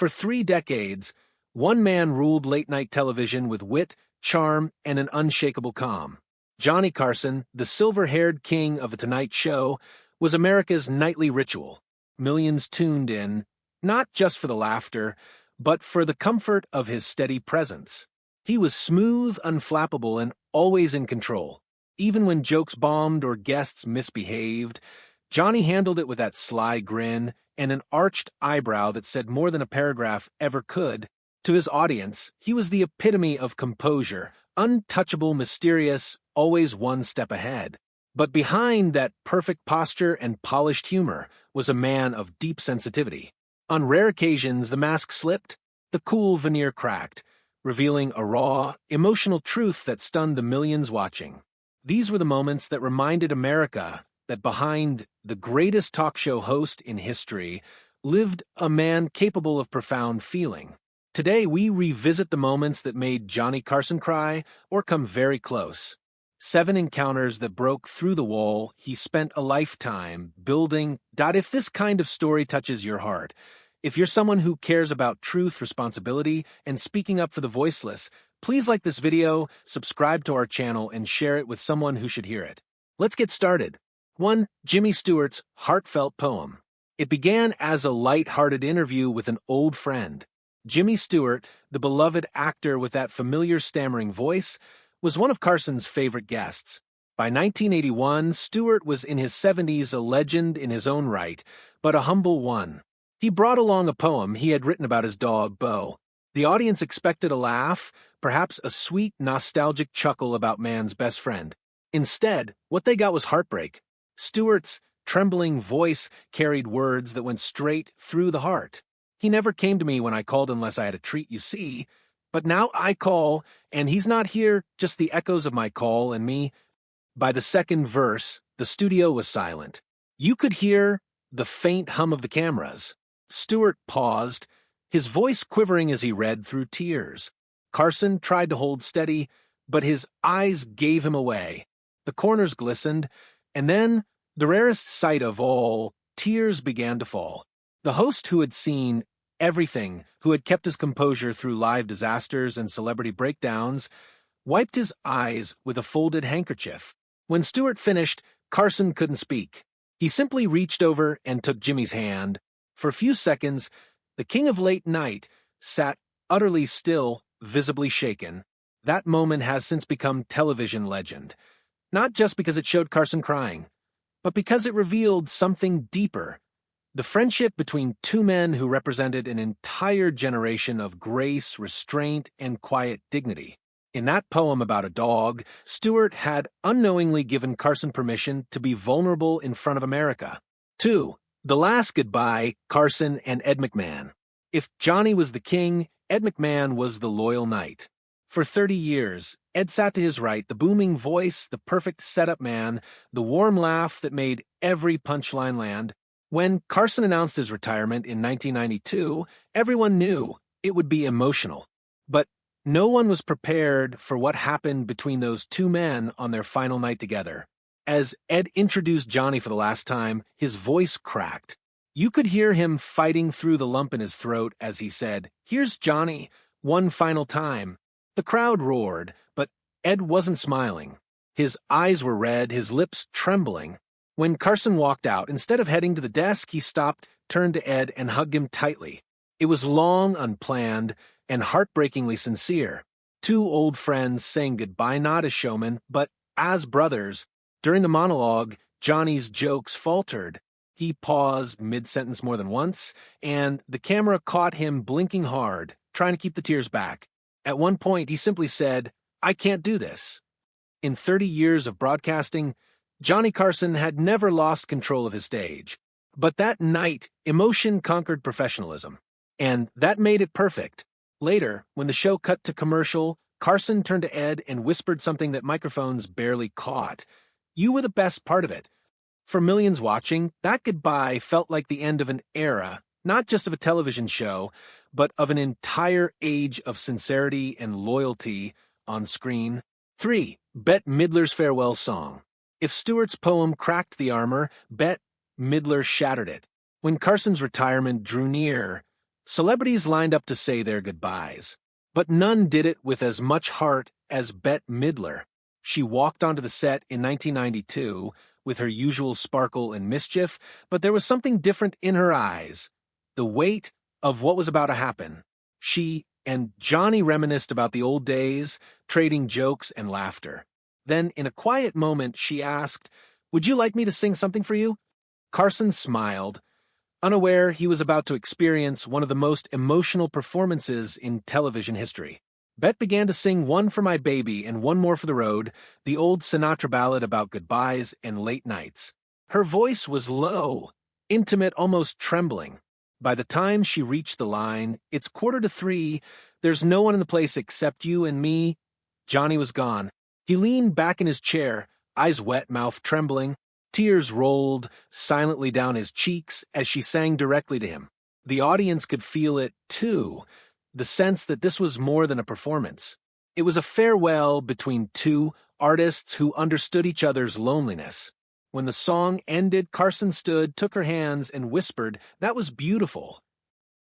For 3 decades, one man ruled late-night television with wit, charm, and an unshakable calm. Johnny Carson, the silver-haired king of The Tonight Show, was America's nightly ritual. Millions tuned in, not just for the laughter, but for the comfort of his steady presence. He was smooth, unflappable, and always in control. Even when jokes bombed or guests misbehaved, Johnny handled it with that sly grin and an arched eyebrow that said more than a paragraph ever could. To his audience, he was the epitome of composure, untouchable, mysterious, always one step ahead. But behind that perfect posture and polished humor was a man of deep sensitivity. On rare occasions, the mask slipped, the cool veneer cracked, revealing a raw, emotional truth that stunned the millions watching. These were the moments that reminded America that behind the greatest talk show host in history lived a man capable of profound feeling. Today, we revisit the moments that made Johnny Carson cry or come very close. 7 encounters that broke through the wall he spent a lifetime building. If this kind of story touches your heart, if you're someone who cares about truth, responsibility, and speaking up for the voiceless, please like this video, subscribe to our channel, and share it with someone who should hear it. Let's get started. 1. Jimmy Stewart's heartfelt poem. It began as a light-hearted interview with an old friend. Jimmy Stewart, the beloved actor with that familiar stammering voice, was one of Carson's favorite guests. By 1981, Stewart was in his 70s, a legend in his own right, but a humble one. He brought along a poem he had written about his dog, Bo. The audience expected a laugh, perhaps a sweet, nostalgic chuckle about man's best friend. Instead, what they got was heartbreak. Stewart's trembling voice carried words that went straight through the heart. He never came to me when I called unless I had a treat, you see. But now I call, and he's not here, just the echoes of my call and me. By the second verse, the studio was silent. You could hear the faint hum of the cameras. Stewart paused, his voice quivering as he read through tears. Carson tried to hold steady, but his eyes gave him away. The corners glistened, and then, the rarest sight of all, tears began to fall. The host, who had seen everything, who had kept his composure through live disasters and celebrity breakdowns, wiped his eyes with a folded handkerchief. When Stewart finished, Carson couldn't speak. He simply reached over and took Jimmy's hand. For a few seconds, the king of late night sat utterly still, visibly shaken. That moment has since become television legend, not just because it showed Carson crying, but because it revealed something deeper. The friendship between two men who represented an entire generation of grace, restraint, and quiet dignity. In that poem about a dog, Stewart had unknowingly given Carson permission to be vulnerable in front of America. 2. The last goodbye, Carson and Ed McMahon. If Johnny was the king, Ed McMahon was the loyal knight. For 30 years, Ed sat to his right, the booming voice, the perfect setup man, the warm laugh that made every punchline land. When Carson announced his retirement in 1992, everyone knew it would be emotional. But no one was prepared for what happened between those two men on their final night together. As Ed introduced Johnny for the last time, his voice cracked. You could hear him fighting through the lump in his throat as he said, "Here's Johnny, one final time." The crowd roared, but Ed wasn't smiling. His eyes were red, his lips trembling. When Carson walked out, instead of heading to the desk, he stopped, turned to Ed, and hugged him tightly. It was long, unplanned, and heartbreakingly sincere. Two old friends saying goodbye not as showmen, but as brothers. During the monologue, Johnny's jokes faltered. He paused mid-sentence more than once, and the camera caught him blinking hard, trying to keep the tears back. At one point, he simply said, "I can't do this." In 30 years of broadcasting, Johnny Carson had never lost control of his stage. But that night, emotion conquered professionalism. And that made it perfect. Later, when the show cut to commercial, Carson turned to Ed and whispered something that microphones barely caught. "You were the best part of it." For millions watching, that goodbye felt like the end of an era, not just of a television show, but of an entire age of sincerity and loyalty on screen. 3. Bette Midler's farewell song. If Stewart's poem cracked the armor, Bette Midler shattered it. When Carson's retirement drew near, Celebrities lined up to say their goodbyes. But none did it with as much heart as Bette Midler. She walked onto the set in 1992 with her usual sparkle and mischief, but there was something different in her eyes. The weight of what was about to happen. She and Johnny reminisced about the old days, trading jokes and laughter. Then, in a quiet moment, she asked, "Would you like me to sing something for you?" Carson smiled, unaware he was about to experience one of the most emotional performances in television history. Bette began to sing One for My Baby and One More for the Road, the old Sinatra ballad about goodbyes and late nights. Her voice was low, intimate, almost trembling. By the time she reached the line, "It's 2:45, there's no one in the place except you and me," Johnny was gone. He leaned back in his chair, eyes wet, mouth trembling. Tears rolled silently down his cheeks as she sang directly to him. The audience could feel it, too, the sense that this was more than a performance. It was a farewell between two artists who understood each other's loneliness. When the song ended, Carson stood, took her hands, and whispered, "That was beautiful."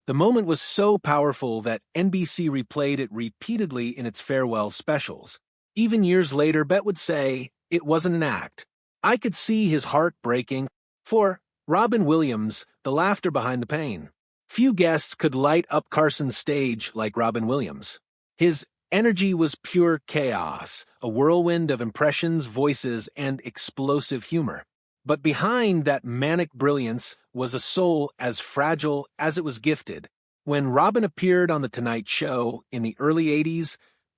The moment was so powerful that NBC replayed it repeatedly in its farewell specials. Even years later, Bette would say, "It wasn't an act. I could see his heart breaking." For Robin Williams, the laughter behind the pain. Few guests could light up Carson's stage like Robin Williams. His energy was pure chaos, a whirlwind of impressions, voices, and explosive humor. But behind that manic brilliance was a soul as fragile as it was gifted. When Robin appeared on The Tonight Show in the early 80s,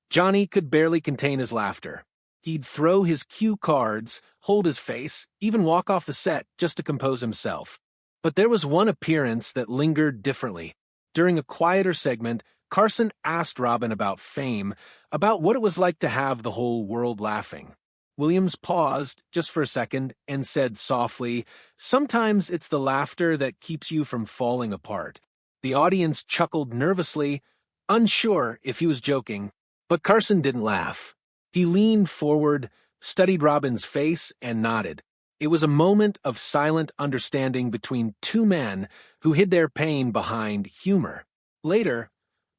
Johnny could barely contain his laughter. He'd throw his cue cards, hold his face, even walk off the set just to compose himself. But there was one appearance that lingered differently. During a quieter segment, Carson asked Robin about fame, about what it was like to have the whole world laughing. Williams paused just for a second and said softly, "Sometimes it's the laughter that keeps you from falling apart." The audience chuckled nervously, unsure if he was joking, but Carson didn't laugh. He leaned forward, studied Robin's face, and nodded. It was a moment of silent understanding between two men who hid their pain behind humor. Later,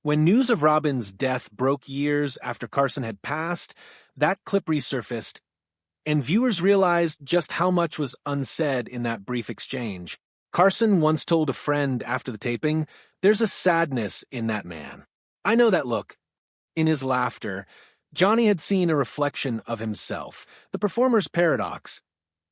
when news of Robin's death broke years after Carson had passed, that clip resurfaced, and viewers realized just how much was unsaid in that brief exchange. Carson once told a friend after the taping, "There's a sadness in that man. I know that look." In his laughter, Johnny had seen a reflection of himself, the performer's paradox.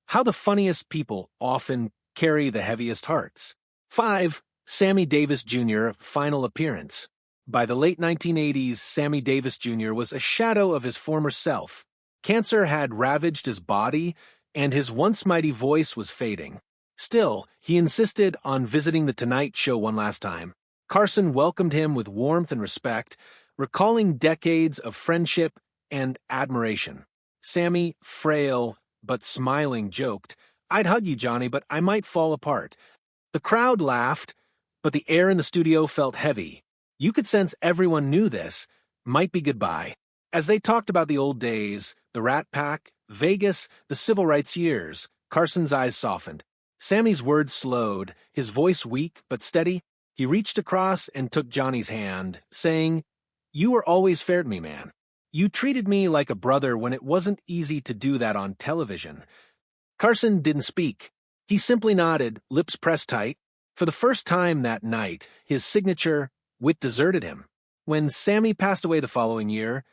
How the funniest people often carry the heaviest hearts. 5. Sammy Davis Jr. Final appearance. By the late 1980s, Sammy Davis Jr. was a shadow of his former self. Cancer had ravaged his body, and his once mighty voice was fading. Still, he insisted on visiting The Tonight Show one last time. Carson welcomed him with warmth and respect, recalling decades of friendship and admiration. Sammy, frail but smiling, joked, "I'd hug you, Johnny, but I might fall apart." The crowd laughed, but the air in the studio felt heavy. You could sense everyone knew this might be goodbye. As they talked about the old days, the Rat Pack, Vegas, the civil rights years, Carson's eyes softened. Sammy's words slowed, his voice weak but steady. He reached across and took Johnny's hand, saying, "You were always fair to me, man. You treated me like a brother when it wasn't easy to do that on television." Carson didn't speak. He simply nodded, lips pressed tight. For the first time that night, his signature, wit, deserted him. When Sammy passed away the following year,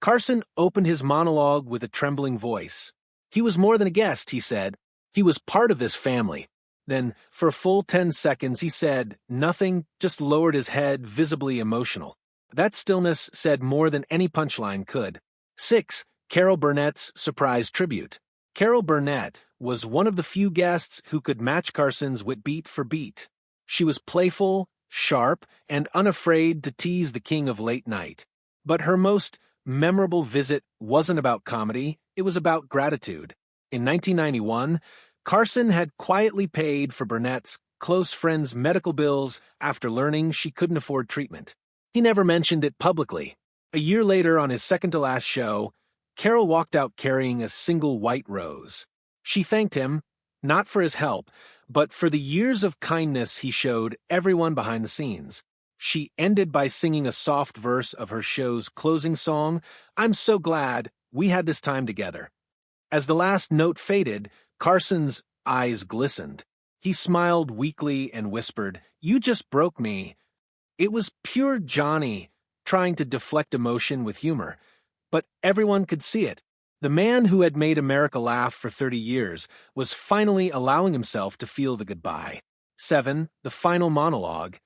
Carson opened his monologue with a trembling voice. He was more than a guest, he said. He was part of this family. Then, for a full 10 seconds, he said nothing, just lowered his head, visibly emotional. That stillness said more than any punchline could. 6. Carol Burnett's surprise tribute. Carol Burnett was one of the few guests who could match Carson's wit beat for beat. She was playful, sharp, and unafraid to tease the king of late night. But her most memorable visit wasn't about comedy, it was about gratitude. In 1991, Carson had quietly paid for Burnett's close friend's medical bills after learning she couldn't afford treatment. He never mentioned it publicly. A year later, on his second-to-last show, Carol walked out carrying a single white rose. She thanked him, not for his help, but for the years of kindness he showed everyone behind the scenes. She ended by singing a soft verse of her show's closing song, "I'm so glad we had this time together." As the last note faded, Carson's eyes glistened. He smiled weakly and whispered, "You just broke me." It was pure Johnny, trying to deflect emotion with humor. But everyone could see it. The man who had made America laugh for 30 years was finally allowing himself to feel the goodbye. 7. The final monologue.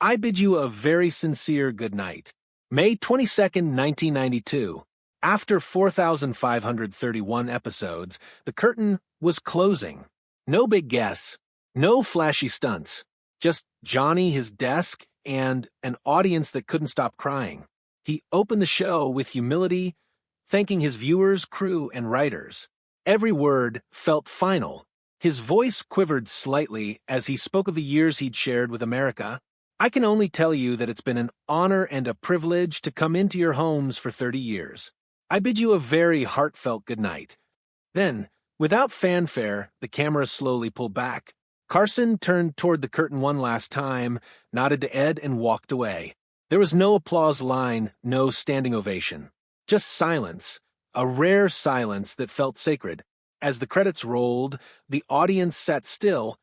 I bid you a very sincere good night. May 22nd, 1992. After 4,531 episodes, the curtain was closing. No big guests, no flashy stunts, just Johnny, his desk, and an audience that couldn't stop crying. He opened the show with humility, thanking his viewers, crew, and writers. Every word felt final. His voice quivered slightly as he spoke of the years he'd shared with America. I can only tell you that it's been an honor and a privilege to come into your homes for 30 years. I bid you a very heartfelt good night. Then, without fanfare, the camera slowly pulled back. Carson turned toward the curtain one last time, nodded to Ed, and walked away. There was no applause line, no standing ovation. Just silence, a rare silence that felt sacred. As the credits rolled, the audience sat still,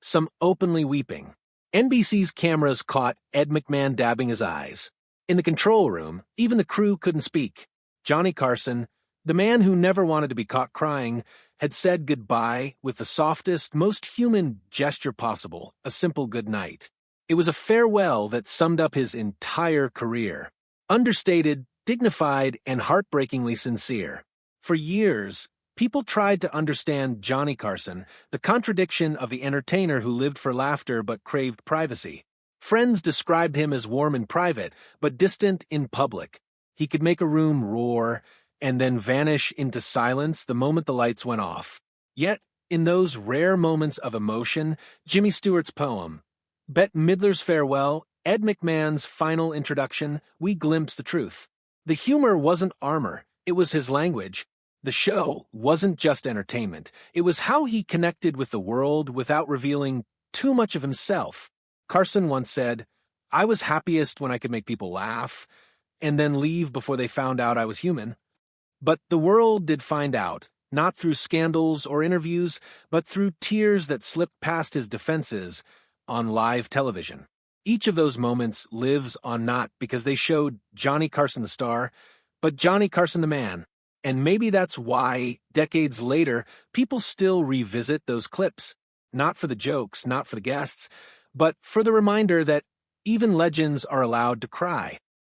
some openly weeping. NBC's cameras caught Ed McMahon dabbing his eyes. In the control room, even the crew couldn't speak. Johnny Carson, the man who never wanted to be caught crying, had said goodbye with the softest, most human gesture possible, a simple good night. It was a farewell that summed up his entire career. Understated, dignified, and heartbreakingly sincere. For years, people tried to understand Johnny Carson, the contradiction of the entertainer who lived for laughter but craved privacy. Friends described him as warm in private, but distant in public. He could make a room roar, and then vanish into silence the moment the lights went off. Yet, in those rare moments of emotion, Jimmy Stewart's poem, Bette Midler's farewell, Ed McMahon's final introduction, we glimpse the truth. The humor wasn't armor, it was his language. The show wasn't just entertainment, it was how he connected with the world without revealing too much of himself. Carson once said, "I was happiest when I could make people laugh, and then leave before they found out I was human." But the world did find out, not through scandals or interviews, but through tears that slipped past his defenses on live television. Each of those moments lives on not because they showed Johnny Carson the star, but Johnny Carson the man. And maybe that's why, decades later, people still revisit those clips. Not for the jokes, not for the guests, but for the reminder that even legends are allowed to cry.